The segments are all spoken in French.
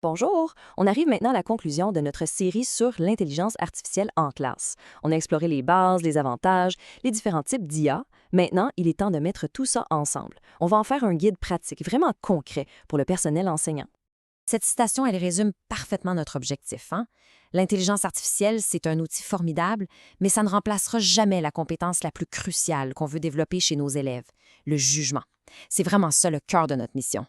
Bonjour! On arrive maintenant à la conclusion de notre série sur l'intelligence artificielle en classe. On a exploré les bases, les avantages, les différents types d'IA. Maintenant, il est temps de mettre tout ça ensemble. On va en faire un guide pratique, vraiment concret, pour le personnel enseignant. Cette citation, elle résume parfaitement notre objectif, hein? L'intelligence artificielle, c'est un outil formidable, mais ça ne remplacera jamais la compétence la plus cruciale qu'on veut développer chez nos élèves, le jugement. C'est vraiment ça le cœur de notre mission.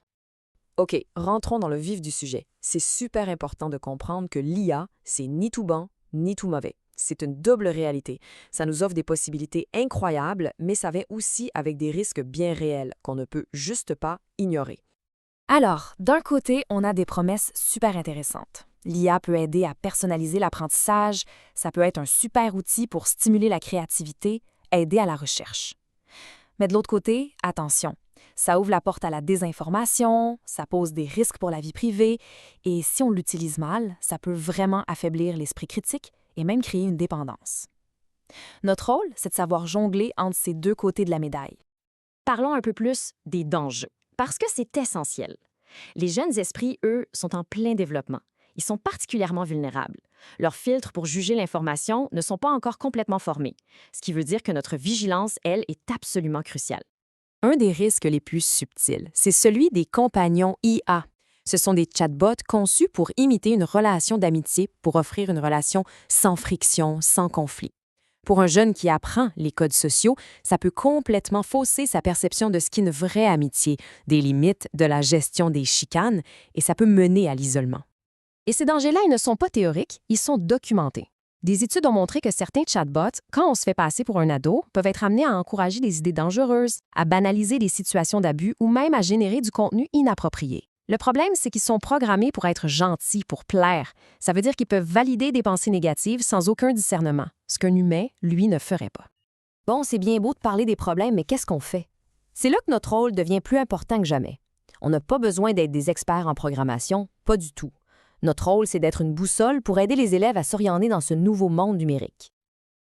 OK, rentrons dans le vif du sujet. C'est super important de comprendre que l'IA, c'est ni tout bon, ni tout mauvais. C'est une double réalité. Ça nous offre des possibilités incroyables, mais ça vient aussi avec des risques bien réels qu'on ne peut juste pas ignorer. Alors, d'un côté, on a des promesses super intéressantes. L'IA peut aider à personnaliser l'apprentissage, ça peut être un super outil pour stimuler la créativité, aider à la recherche. Mais de l'autre côté, attention, ça ouvre la porte à la désinformation, ça pose des risques pour la vie privée, et si on l'utilise mal, ça peut vraiment affaiblir l'esprit critique et même créer une dépendance. Notre rôle, c'est de savoir jongler entre ces deux côtés de la médaille. Parlons un peu plus des dangers, parce que c'est essentiel. Les jeunes esprits, eux, sont en plein développement. Ils sont particulièrement vulnérables. Leurs filtres pour juger l'information ne sont pas encore complètement formés, ce qui veut dire que notre vigilance, elle, est absolument cruciale. Un des risques les plus subtils, c'est celui des compagnons IA. Ce sont des chatbots conçus pour imiter une relation d'amitié, pour offrir une relation sans friction, sans conflit. Pour un jeune qui apprend les codes sociaux, ça peut complètement fausser sa perception de ce qu'est une vraie amitié, des limites, de la gestion des chicanes, et ça peut mener à l'isolement. Et ces dangers-là, ils ne sont pas théoriques, ils sont documentés. Des études ont montré que certains chatbots, quand on se fait passer pour un ado, peuvent être amenés à encourager des idées dangereuses, à banaliser des situations d'abus ou même à générer du contenu inapproprié. Le problème, c'est qu'ils sont programmés pour être gentils, pour plaire. Ça veut dire qu'ils peuvent valider des pensées négatives sans aucun discernement, ce qu'un humain, lui, ne ferait pas. Bon, c'est bien beau de parler des problèmes, mais qu'est-ce qu'on fait? C'est là que notre rôle devient plus important que jamais. On n'a pas besoin d'être des experts en programmation, pas du tout. Notre rôle, c'est d'être une boussole pour aider les élèves à s'orienter dans ce nouveau monde numérique.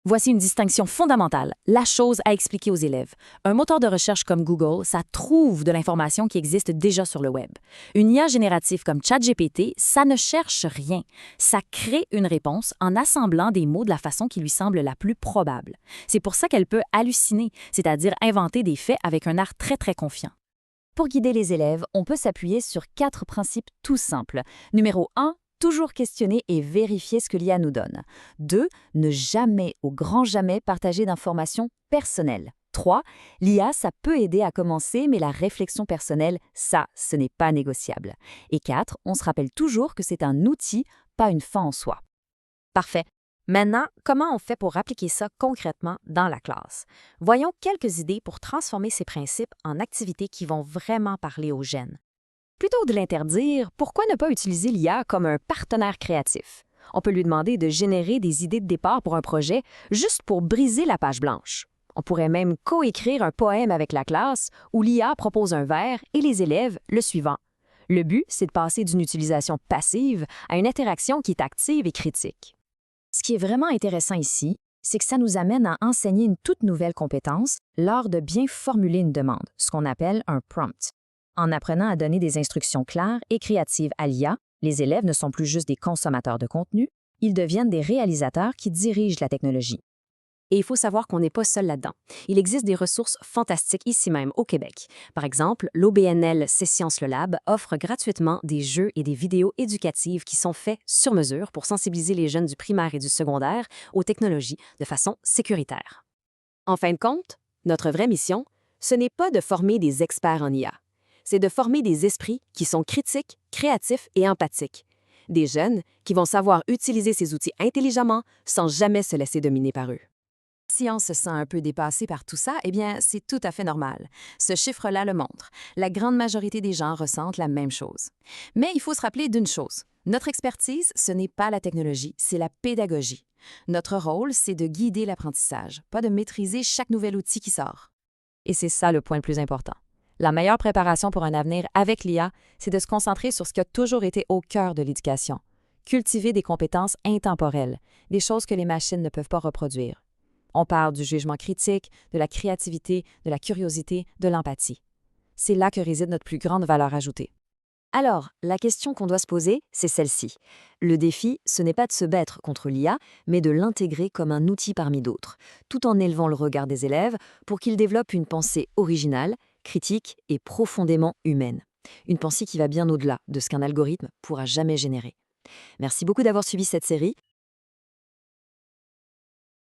Voici une distinction fondamentale, la chose à expliquer aux élèves. Un moteur de recherche comme Google, ça trouve de l'information qui existe déjà sur le web. Une IA générative comme ChatGPT, ça ne cherche rien. Ça crée une réponse en assemblant des mots de la façon qui lui semble la plus probable. C'est pour ça qu'elle peut halluciner, c'est-à-dire inventer des faits avec un art très, très confiant. Pour guider les élèves, on peut s'appuyer sur 4 principes tout simples. Numéro 1, toujours questionner et vérifier ce que l'IA nous donne. 2, ne jamais, au grand jamais, partager d'informations personnelles. 3, l'IA, ça peut aider à commencer, mais la réflexion personnelle, ça, ce n'est pas négociable. Et 4, on se rappelle toujours que c'est un outil, pas une fin en soi. Parfait. Maintenant, comment on fait pour appliquer ça concrètement dans la classe? Voyons quelques idées pour transformer ces principes en activités qui vont vraiment parler aux jeunes. Plutôt que de l'interdire, pourquoi ne pas utiliser l'IA comme un partenaire créatif? On peut lui demander de générer des idées de départ pour un projet juste pour briser la page blanche. On pourrait même coécrire un poème avec la classe où l'IA propose un vers et les élèves le suivant. Le but, c'est de passer d'une utilisation passive à une interaction qui est active et critique. Ce qui est vraiment intéressant ici, c'est que ça nous amène à enseigner une toute nouvelle compétence, l'art de bien formuler une demande, ce qu'on appelle un prompt. En apprenant à donner des instructions claires et créatives à l'IA, les élèves ne sont plus juste des consommateurs de contenu, ils deviennent des réalisateurs qui dirigent la technologie. Et il faut savoir qu'on n'est pas seul là-dedans. Il existe des ressources fantastiques ici même au Québec. Par exemple, l'OBNL C'est-Sciences le Lab offre gratuitement des jeux et des vidéos éducatives qui sont faits sur mesure pour sensibiliser les jeunes du primaire et du secondaire aux technologies de façon sécuritaire. En fin de compte, notre vraie mission, ce n'est pas de former des experts en IA. C'est de former des esprits qui sont critiques, créatifs et empathiques. Des jeunes qui vont savoir utiliser ces outils intelligemment sans jamais se laisser dominer par eux. Si on se sent un peu dépassé par tout ça, eh bien, c'est tout à fait normal. Ce chiffre-là le montre. La grande majorité des gens ressentent la même chose. Mais il faut se rappeler d'une chose. Notre expertise, ce n'est pas la technologie, c'est la pédagogie. Notre rôle, c'est de guider l'apprentissage, pas de maîtriser chaque nouvel outil qui sort. Et c'est ça le point le plus important. La meilleure préparation pour un avenir avec l'IA, c'est de se concentrer sur ce qui a toujours été au cœur de l'éducation. Cultiver des compétences intemporelles, des choses que les machines ne peuvent pas reproduire. On parle du jugement critique, de la créativité, de la curiosité, de l'empathie. C'est là que réside notre plus grande valeur ajoutée. Alors, la question qu'on doit se poser, c'est celle-ci. Le défi, ce n'est pas de se battre contre l'IA, mais de l'intégrer comme un outil parmi d'autres, tout en élevant le regard des élèves pour qu'ils développent une pensée originale, critique et profondément humaine. Une pensée qui va bien au-delà de ce qu'un algorithme pourra jamais générer. Merci beaucoup d'avoir suivi cette série.